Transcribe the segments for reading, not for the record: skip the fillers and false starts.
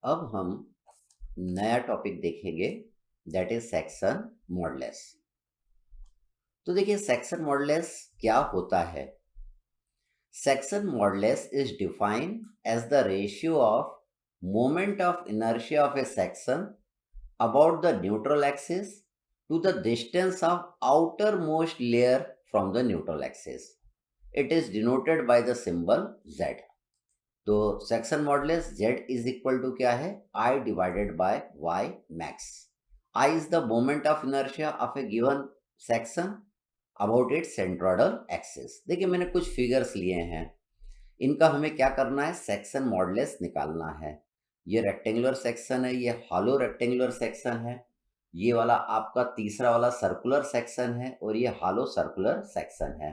अब हम नया टॉपिक देखेंगे, दैट इज सेक्शन मॉडुलस। तो देखिए सेक्शन मॉडुलस क्या होता है। Section modulus is defined as the ratio of moment of inertia of a section about the neutral axis to the distance of outermost layer from the neutral axis. It is denoted by the symbol Z. तो section modulus Z is equal to क्या है, I divided by Y max. I is the moment of inertia of a given section about its centroidal axis. देखिए मैंने कुछ figures लिए हैं, इनका हमें क्या करना है, सेक्शन मॉडुलस निकालना है। ये रेक्टेंगुलर सेक्शन है, ये हॉलो रेक्टेंगुलर सेक्शन है, ये वाला आपका तीसरा वाला सर्कुलर सेक्शन है और ये हॉलो सर्कुलर सेक्शन है।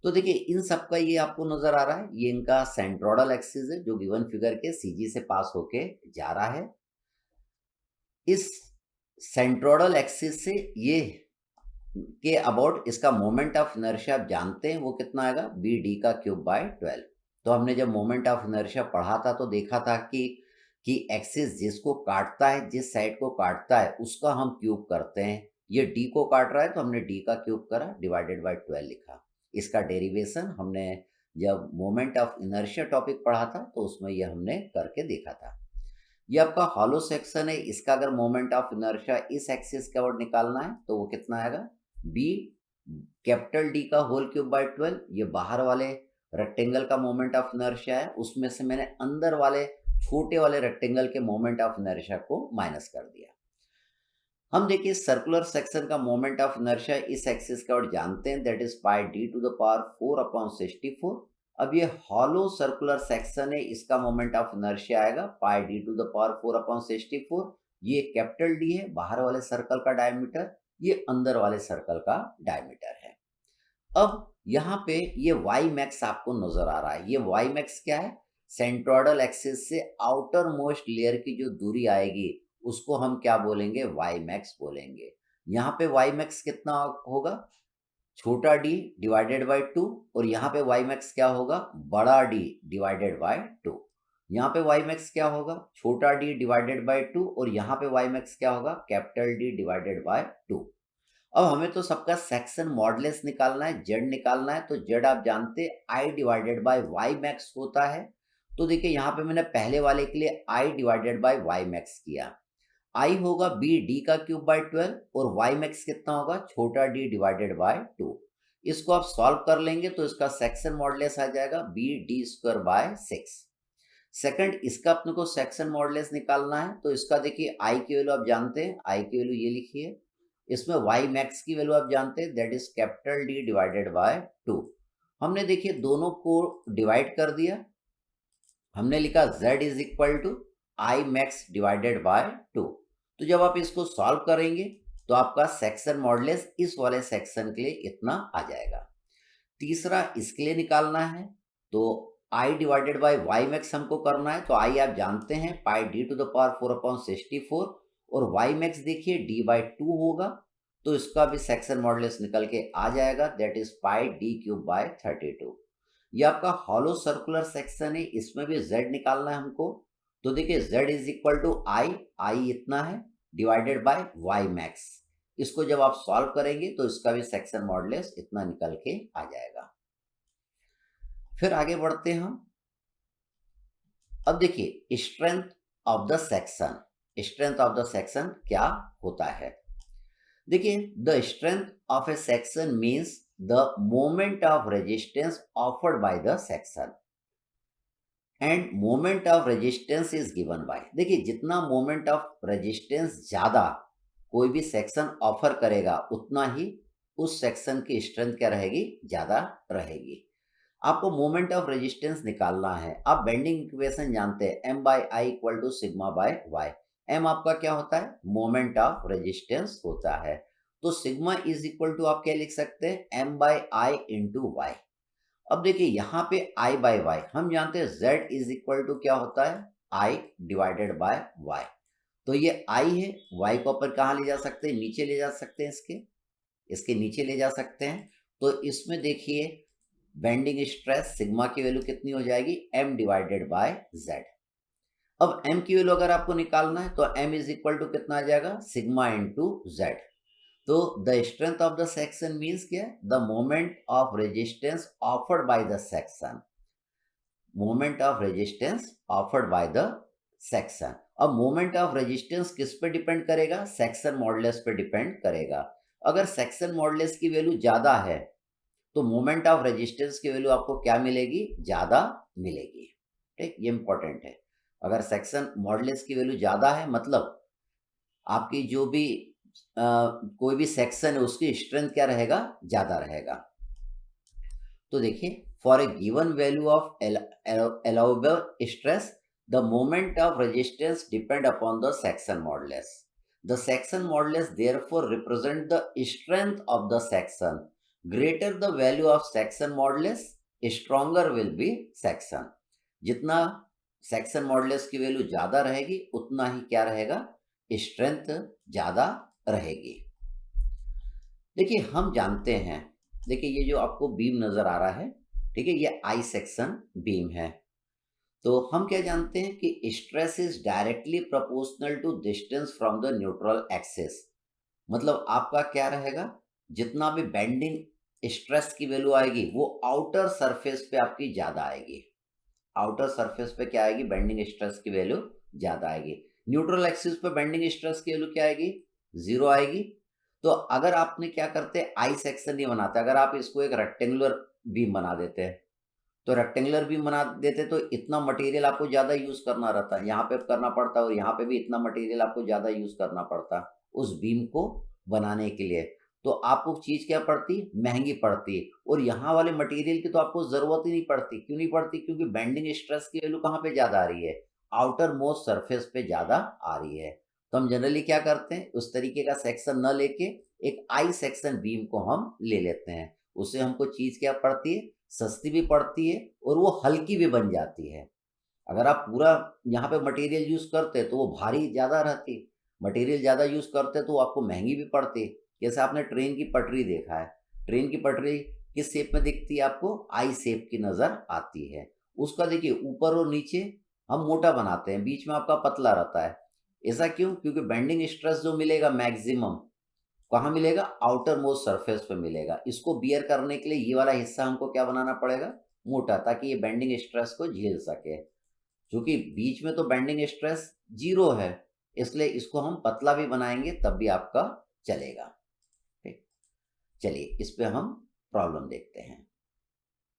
तो देखिए इन सब का ये आपको नजर आ रहा है, ये इनका सेंट्रोइडल एक्सिस है जो गिवन फिगर के सीजी से पास होके जा रहा है। इस सेंट्रोइडल एक्सिस से ये के अबाउट इसका मोमेंट ऑफ इनर्शिया आप जानते हैं वो कितना आएगा, बी डी का क्यूब बाय 12। तो हमने जब मोमेंट ऑफ इनर्शिया पढ़ा था तो देखा था कि एक्सिस जिसको काटता है, जिस साइड को काटता है उसका हम क्यूब करते हैं। ये डी को काट रहा है तो हमने डी का क्यूब करा, डिवाइडेड बाय 12 लिखा। इसका डेरिवेशन हमने जब मोमेंट ऑफ इनर्शिया टॉपिक पढ़ा था तो उसमें ये हमने करके देखा था। ये आपका हॉलो सेक्शन है, इसका अगर मोमेंट ऑफ इनर्शिया इस एक्सिस के अबाउट निकालना है तो वो कितना आएगा, बी कैपिटल डी का होल क्यूब बाय 12। ये बाहर वाले रेक्टेंगल का मोमेंट ऑफ इनर्शिया है, उसमें से मैंने अंदर वाले छोटे वाले रेक्टेंगल के मोमेंट ऑफ इनर्शिया को माइनस कर दिया। हम देखिए सर्कुलर सेक्शन का मोमेंट ऑफ इनर्शिया इस एक्सिस का और जानते हैं, that is pi D to the power 4/64। अब ये हॉलो सर्कुलर सेक्शन है, इसका मोमेंट ऑफ इनर्शिया आएगा पाई डी टू द पावर 4/64। ये कैपिटल डी है, बाहर वाले सर्कल का डायमीटर, ये अंदर वाले सर्कल का डायमीटर है। अब यहाँ पे ये वाई मैक्स आपको नजर आ रहा है, ये वाई मैक्स क्या है, सेंट्रोइडल एक्सिस से आउटर मोस्ट लेयर की जो दूरी आएगी उसको हम क्या बोलेंगे, वाई मैक्स बोलेंगे। यहाँ पे वाई मैक्स कितना होगा, छोटा डी डिवाइडेड बाय 2, और यहाँ पे वाई मैक्स क्या होगा, बड़ा डी डिवाइडेड बाय 2। यहाँ पे वाई मैक्स क्या होगा, छोटा डी डिवाइडेड बाय 2, और यहाँ पे वाई मैक्स क्या होगा, कैपिटल डी डिवाइडेड बाय 2। अब हमें तो सबका सेक्शन मॉडुलस निकालना है, जेड निकालना है। तो जेड आप जानते हैं I divided by Y max होता है। तो देखिए यहाँ पे मैंने पहले वाले के लिए I divided by Y max किया। आई होगा बी डी का क्यूब बाय 12 और वाई मैक्स कितना होगा, छोटा डी डिवाइडेड बाय 2। इसको आप सॉल्व कर लेंगे तो इसका सेक्शन मॉडुलस आ जाएगा B D square by 6। Second इसका अपने को सेक्शन मॉडुलस निकालना है, तो इसका देखिए आई की वैल्यू आप जानते हैं, आई की वैल्यू ये लिखिए। इसमें वाई मैक्स की वैल्यू आप जानते हैं, that is capital D divided by 2। हमने देखिए दोनों को डिवाइड कर दिया, हमने लिखा z is equal to I max divided by 2। तो जब आप इसको सॉल्व करेंगे तो आपका सेक्शन मॉडुलस इस वाले सेक्शन के लिए इतना आ जाएगा। तीसरा इसके लिए निकालना है, तो I divided by Y max हमको करना है। तो आई आप जानते हैं पाई डी टू द पावर 4/64, और वाई मैक्स देखिए डी बाय 2 होगा, तो इसका भी सेक्शन मॉडुलस निकल के आ जाएगा, that is pi D cube by 32। ये आपका हॉलो सर्कुलर सेक्शन है, इसमें भी z निकालना है हमको। तो देखिए z इज इक्वल टू आई इतना है डिवाइडेड बाय वाई मैक्स। इसको जब आप सॉल्व करेंगे तो इसका भी सेक्शन मॉडुलस इतना निकल के आ जाएगा। फिर आगे बढ़ते हैं हम। अब देखिए strength of the section, strength of the section क्या होता है। देखिए the strength of a section means the moment of resistance offered by the section end moment of resistance is given by. देखिए जितना मोमेंट ऑफ रेजिस्टेंस ज्यादा कोई भी section offer करेगा उतना ही उस सेक्शन की स्ट्रेंथ क्या रहेगी, ज्यादा रहेगी। आपको मोमेंट ऑफ रेजिस्टेंस निकालना है। आप बेंडिंग इक्वेशन जानते हैं, m by I equal to sigma by Y. m आपका क्या होता है, मोमेंट ऑफ रेजिस्टेंस होता है। तो सिग्मा इज इक्वल टू आप क्या लिख सकते हैं, m by I into Y. अब देखिए यहाँ पे i बाय वाई हम जानते हैं z इज इक्वल टू क्या होता है, i डिवाइडेड बाय वाई। तो ये i है, y को अपन कहाँ ले जा सकते हैं, नीचे ले जा सकते हैं, इसके नीचे ले जा सकते हैं। तो इसमें देखिए बेंडिंग स्ट्रेस सिग्मा की वैल्यू कितनी हो जाएगी, m डिवाइडेड बाय z। अब m की वैल्यू अगर आपको निकालना है तो m इज इक्वल टू कितना आ जाएगा, सिग्मा इंटू जेड। तो the strength of the section means क्या है, the moment of resistance offered by the section, moment of resistance offered by the section. अब मोमेंट ऑफ रेजिस्टेंस किस पे depend करेगा, section modulus पे डिपेंड करेगा। अगर सेक्शन मॉडुलस की वैल्यू ज्यादा है तो मोमेंट ऑफ रेजिस्टेंस की वैल्यू आपको क्या मिलेगी, ज्यादा मिलेगी। ठीक, ये इंपॉर्टेंट है। अगर सेक्शन मॉडुलस की वैल्यू ज्यादा है मतलब आपकी जो भी कोई भी सेक्शन है उसकी स्ट्रेंथ क्या रहेगा, ज्यादा रहेगा। तो देखिए, for a given value of allowable stress the moment of resistance depend upon the section modulus. The section modulus therefore represent the strength of the section. Greater the value of section modulus stronger will be section. जितना section modulus की value ज्यादा रहेगी उतना ही क्या रहेगा, strength ज्यादा रहेगी। देखिए हम जानते हैं, देखिए ये जो आपको बीम नजर आ रहा है, ठीक है, ये आई सेक्शन बीम है। तो हम क्या जानते हैं कि stress is directly proportional to distance from the neutral axis. मतलब आपका क्या रहेगा, जितना भी बेंडिंग स्ट्रेस की वैल्यू आएगी वो आउटर सरफेस पे आपकी ज्यादा आएगी। आउटर सरफेस पे क्या आएगी, बेंडिंग स्ट्रेस की वैल्यू ज्यादा आएगी। न्यूट्रल एक्सिस पे बेंडिंग स्ट्रेस की वैल्यू क्या आएगी, जीरो आएगी। तो अगर आपने क्या करते हैं, आई सेक्शन नहीं बनाते, अगर आप इसको एक रेक्टेंगुलर बीम बना देते हैं, तो रेक्टेंगुलर बीम बना देते तो इतना मटेरियल आपको ज्यादा यूज करना रहता है, यहाँ पे करना पड़ता है और यहाँ पे भी इतना मटेरियल आपको ज्यादा यूज करना पड़ता उस बीम को बनाने के लिए। तो आपको चीज क्या पड़ती, महंगी पड़ती। और यहाँ वाले मटेरियल की तो आपको जरूरत ही नहीं पड़ती। क्यों नहीं पड़ती, क्योंकि बेंडिंग स्ट्रेस की वैल्यू कहाँ पे ज्यादा आ रही है, आउटर मोस्ट सरफेस पे ज्यादा आ रही है। तो हम जनरली क्या करते हैं, उस तरीके का सेक्शन न लेके एक आई सेक्शन बीम को हम ले लेते हैं। उससे हमको चीज क्या पड़ती है, सस्ती भी पड़ती है और वो हल्की भी बन जाती है। अगर आप पूरा यहाँ पे मटेरियल यूज करते तो वो भारी ज्यादा रहती, मटेरियल ज्यादा यूज करते तो आपको महंगी भी पड़ती। जैसे आपने ट्रेन की पटरी देखा है, ट्रेन की पटरी किस शेप में दिखती है, आपको आई शेप की नजर आती है। उसका देखिए ऊपर और नीचे हम मोटा बनाते हैं, बीच में आपका पतला रहता है। ऐसा क्यों, क्योंकि बेंडिंग स्ट्रेस जो मिलेगा मैक्सिमम कहाँ मिलेगा, आउटर मोस्ट सरफेस पे मिलेगा। इसको बियर करने के लिए ये वाला हिस्सा हमको क्या बनाना पड़ेगा, मोटा, ताकि ये बेंडिंग स्ट्रेस को झेल सके। क्योंकि बीच में तो बेंडिंग स्ट्रेस जीरो है, इसलिए इसको हम पतला भी बनाएंगे तब भी आपका चलेगा। ठीक, चलिए इस पे हम प्रॉब्लम देखते हैं।